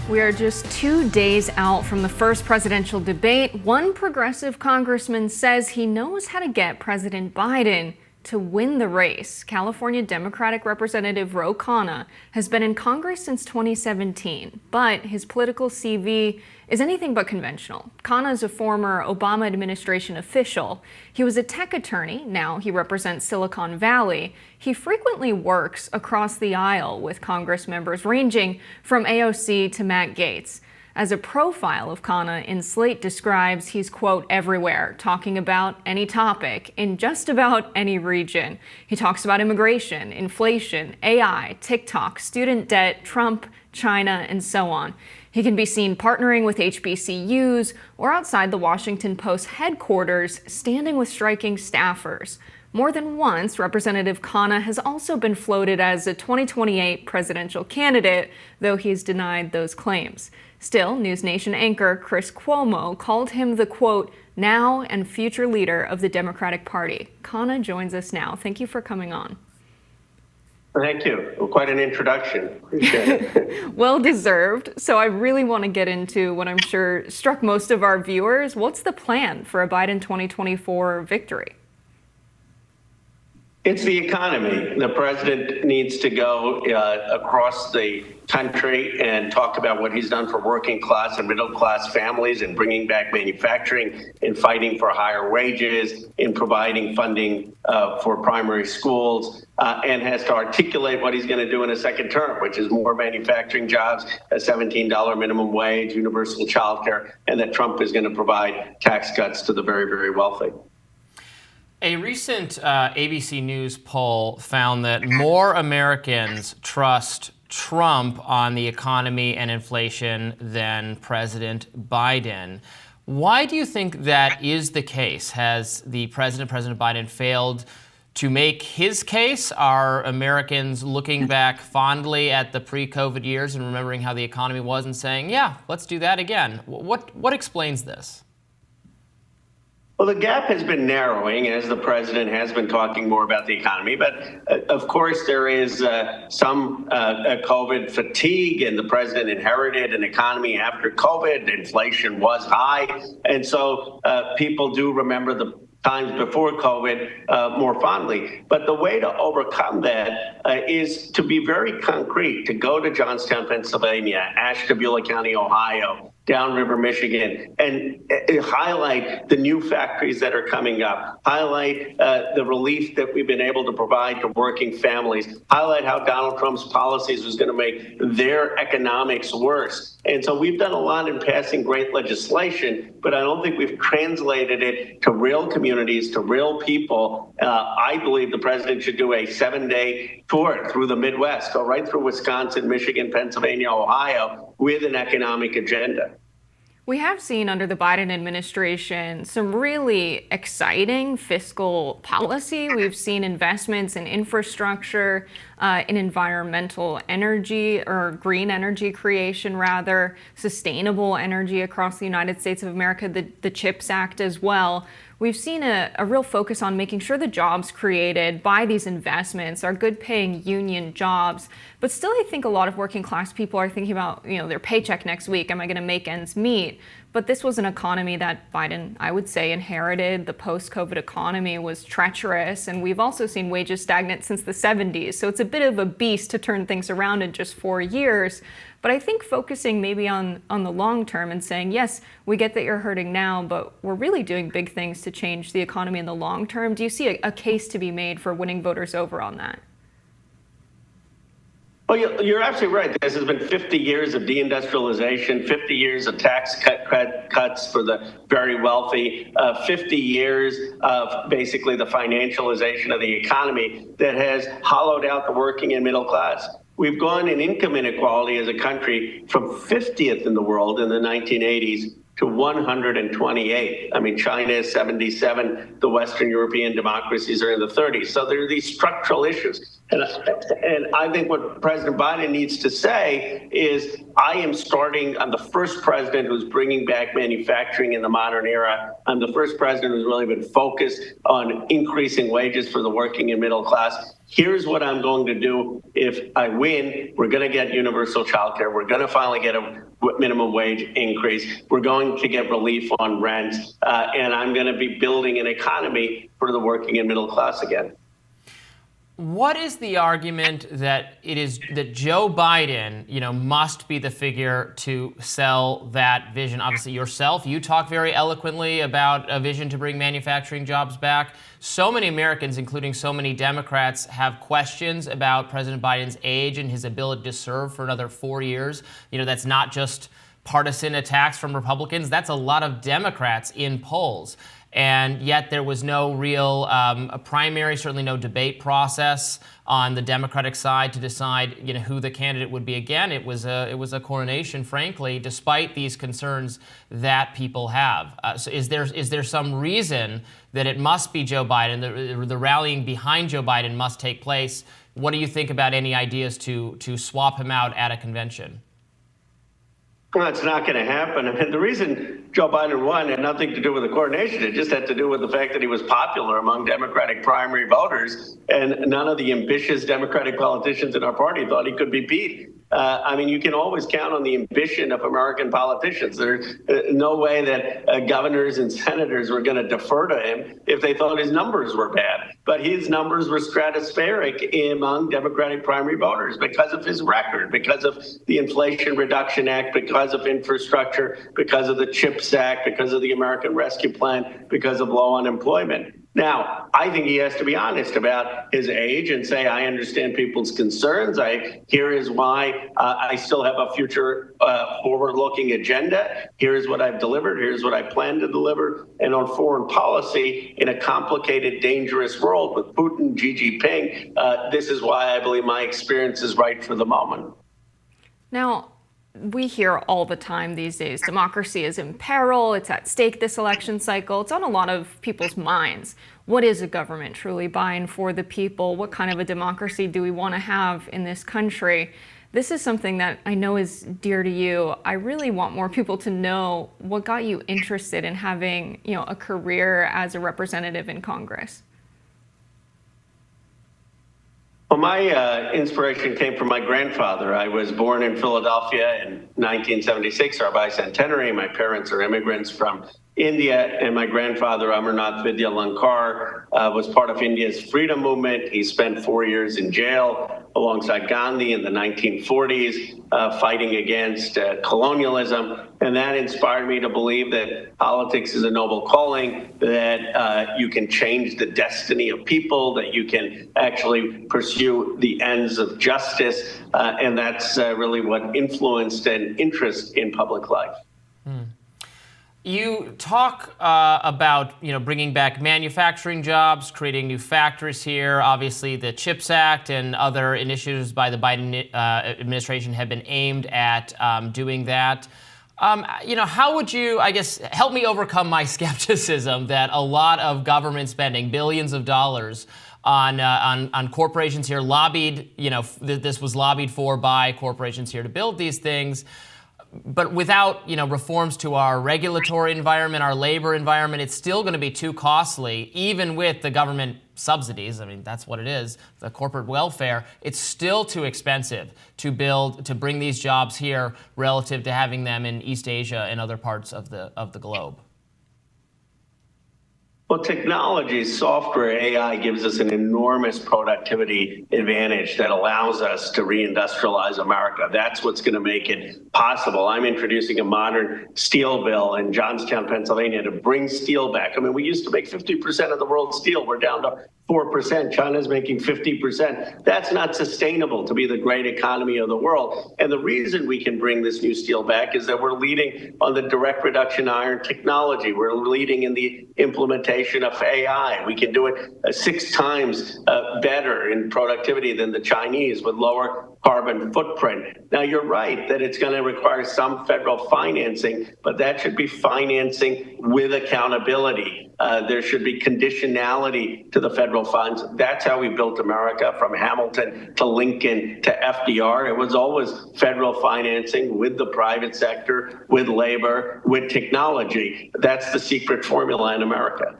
We are just 2 days out from the first presidential debate. One progressive congressman says he knows how to get President Biden to win the race. California Democratic Representative Khanna has been in Congress since 2017, but his political CV is anything but conventional. Khanna is a former Obama administration official. He was a tech attorney. Now he represents Silicon Valley. He frequently works across the aisle with Congress members ranging from AOC to Matt Gaetz. As a profile of Khanna in Slate describes, he's, quote, everywhere, talking about any topic in just about any region. He talks about immigration, inflation, AI, TikTok, student debt, Trump, China, and so on. He can be seen partnering with HBCUs or outside the Washington Post headquarters, standing with striking staffers. More than once, Representative Khanna has also been floated as a 2028 presidential candidate, though he's denied those claims. Still, News Nation anchor Chris Cuomo called him the, quote, now and future leader of the Democratic Party. Khanna joins us now. Thank you for coming on. Thank you. Well, quite an introduction. Appreciate it. Well deserved. So I really want to get into what I'm sure struck most of our viewers. What's the plan for a Biden 2024 victory? It's the economy. The president needs to go across the country and talk about what he's done for working class and middle class families in bringing back manufacturing, in fighting for higher wages, in providing funding for primary schools, and has to articulate what he's going to do in a second term, which is more manufacturing jobs, a $17 minimum wage, universal child care, and that Trump is going to provide tax cuts to the very, very wealthy. A recent ABC News poll found that more Americans trust Trump on the economy and inflation than President Biden. Why do you think that is the case? Has President Biden, failed to make his case? Are Americans looking back fondly at the pre-COVID years and remembering how the economy was and saying, yeah, let's do that again? What explains this? Well, the gap has been narrowing as the president has been talking more about the economy. But of course, there is some COVID fatigue, and the president inherited an economy after COVID. Inflation was high. And so people do remember the times before COVID more fondly. But the way to overcome that is to be very concrete, to go to Johnstown, Pennsylvania, Ashtabula County, Ohio, Downriver, Michigan, and highlight the new factories that are coming up, highlight the relief that we've been able to provide to working families, highlight how Donald Trump's policies was going to make their economics worse. And so we've done a lot in passing great legislation, but I don't think we've translated it to real communities, to real people. I believe the president should do a 7-day tour through the Midwest, go right through Wisconsin, Michigan, Pennsylvania, Ohio, with an economic agenda. We have seen under the Biden administration some really exciting fiscal policy. We've seen investments in infrastructure, in environmental energy, or green energy creation rather, sustainable energy across the United States of America, the CHIPS Act as well. We've seen a real focus on making sure the jobs created by these investments are good paying union jobs. But still, I think a lot of working class people are thinking about, their paycheck next week. Am I going to make ends meet? But this was an economy that Biden, I would say, inherited. The post-COVID economy was treacherous, and we've also seen wages stagnant since the 70s. So it's a bit of a beast to turn things around in just 4 years. But I think focusing maybe on the long term and saying, yes, we get that you're hurting now, but we're really doing big things to change the economy in the long term. Do you see a case to be made for winning voters over on that? Well, you're absolutely right. This has been 50 years of deindustrialization, 50 years of tax cuts for the very wealthy, 50 years of basically the financialization of the economy that has hollowed out the working and middle class. We've gone in income inequality as a country from 50th in the world in the 1980s to 128. I mean, China is 77. The Western European democracies are in the 30s. So there are these structural issues. And I think what President Biden needs to say is, I'm the first president who's bringing back manufacturing in the modern era. I'm the first president who's really been focused on increasing wages for the working and middle class. Here's what I'm going to do if I win. We're going to get universal child care. We're going to finally get a minimum wage increase. We're going to get relief on rent. And I'm going to be building an economy for the working and middle class again. What is the argument that Joe Biden, must be the figure to sell that vision? Obviously, yourself, you talk very eloquently about a vision to bring manufacturing jobs back. So many Americans, including so many Democrats, have questions about President Biden's age and his ability to serve for another 4 years. That's not just partisan attacks from Republicans. That's a lot of Democrats in polls. And yet there was no real a primary, certainly no debate process on the Democratic side to decide, who the candidate would be. Again, it was a coronation, frankly, despite these concerns that people have. So is there some reason that it must be Joe Biden? The rallying behind Joe Biden must take place. What do you think about any ideas to swap him out at a convention? Well, it's not going to happen. I mean, the reason Joe Biden won had nothing to do with the coronation. It just had to do with the fact that he was popular among Democratic primary voters, and none of the ambitious Democratic politicians in our party thought he could be beat. You can always count on the ambition of American politicians. There's no way that governors and senators were going to defer to him if they thought his numbers were bad. But his numbers were stratospheric among Democratic primary voters because of his record, because of the Inflation Reduction Act, because of infrastructure, because of the CHIPS Act, because of the American Rescue Plan, because of low unemployment. Now, I think he has to be honest about his age and say, I understand people's concerns. Here is why I still have a future forward-looking agenda. Here's what I've delivered. Here's what I plan to deliver. And on foreign policy, in a complicated, dangerous world with Putin, Xi Jinping, this is why I believe my experience is right for the moment. Now, we hear all the time these days, democracy is in peril, it's at stake this election cycle. It's on a lot of people's minds. What is a government truly buying for the people? What kind of a democracy do we want to have in this country? This is something that I know is dear to you. I really want more people to know what got you interested in having, a career as a representative in Congress. Well, my inspiration came from my grandfather. I was born in Philadelphia in 1976, our bicentenary. My parents are immigrants from India, and my grandfather, Amarnath Vidyalankar, was part of India's freedom movement. He spent 4 years in jail alongside Gandhi in the 1940s, fighting against colonialism. And that inspired me to believe that politics is a noble calling, that you can change the destiny of people, that you can actually pursue the ends of justice. And that's really what influenced an interest in public life. You talk about bringing back manufacturing jobs, creating new factories here. Obviously, the CHIPS Act and other initiatives by the Biden administration have been aimed at doing that. How would you, help me overcome my skepticism that a lot of government spending, billions of dollars on corporations here, lobbied, this was lobbied for by corporations here to build these things. But without, reforms to our regulatory environment, our labor environment, it's still going to be too costly, even with the government subsidies. I mean, that's what it is, the corporate welfare. It's still too expensive to bring these jobs here relative to having them in East Asia and other parts of the globe. Well, technology, software, AI gives us an enormous productivity advantage that allows us to reindustrialize America. That's what's going to make it possible. I'm introducing a modern steel bill in Johnstown, Pennsylvania, to bring steel back. I mean, we used to make 50% of the world's steel. We're down to 4%. China's making 50%. That's not sustainable to be the great economy of the world. And the reason we can bring this new steel back is that we're leading on the direct reduction iron technology. We're leading in the implementation of AI. We can do it 6 times better in productivity than the Chinese with lower carbon footprint. Now, you're right that it's going to require some federal financing, but that should be financing with accountability. There should be conditionality to the federal funds. That's how we built America, from Hamilton to Lincoln to FDR. It was always federal financing with the private sector, with labor, with technology. That's the secret formula in America.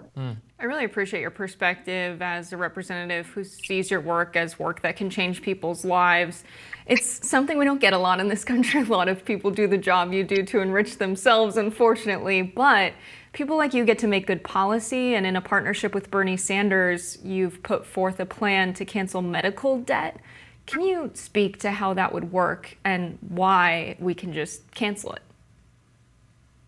I really appreciate your perspective as a representative who sees your work as work that can change people's lives. It's something we don't get a lot in this country. A lot of people do the job you do to enrich themselves, unfortunately, but people like you get to make good policy, and in a partnership with Bernie Sanders, you've put forth a plan to cancel medical debt. Can you speak to how that would work and why we can just cancel it?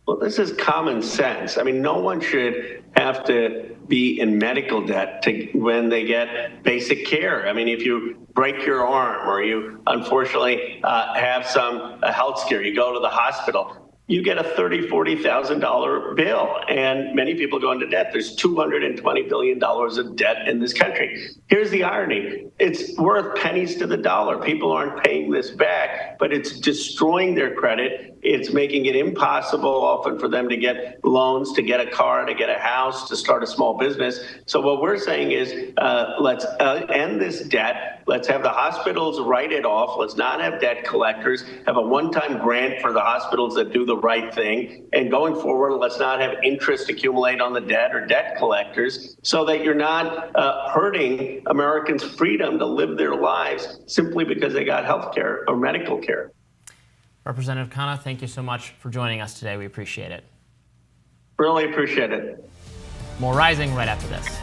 Well, this is common sense. I mean, no one should have to be in medical debt when they get basic care. I mean, if you break your arm or you unfortunately have some health scare, you go to the hospital, you get a $30,000, $40,000 bill, and many people go into debt. There's $220 billion of debt in this country. Here's the irony. It's worth pennies to the dollar. People aren't paying this back, but it's destroying their credit. It's making it impossible often for them to get loans, to get a car, to get a house, to start a small business. So what we're saying is let's end this debt. Let's have the hospitals write it off. Let's not have debt collectors. Have a one-time grant for the hospitals that do the right thing. And going forward, let's not have interest accumulate on the debt or debt collectors, so that you're not hurting Americans' freedom to live their lives simply because they got health care or medical care. Representative Khanna, thank you so much for joining us today. We appreciate it. Really appreciate it. More Rising right after this.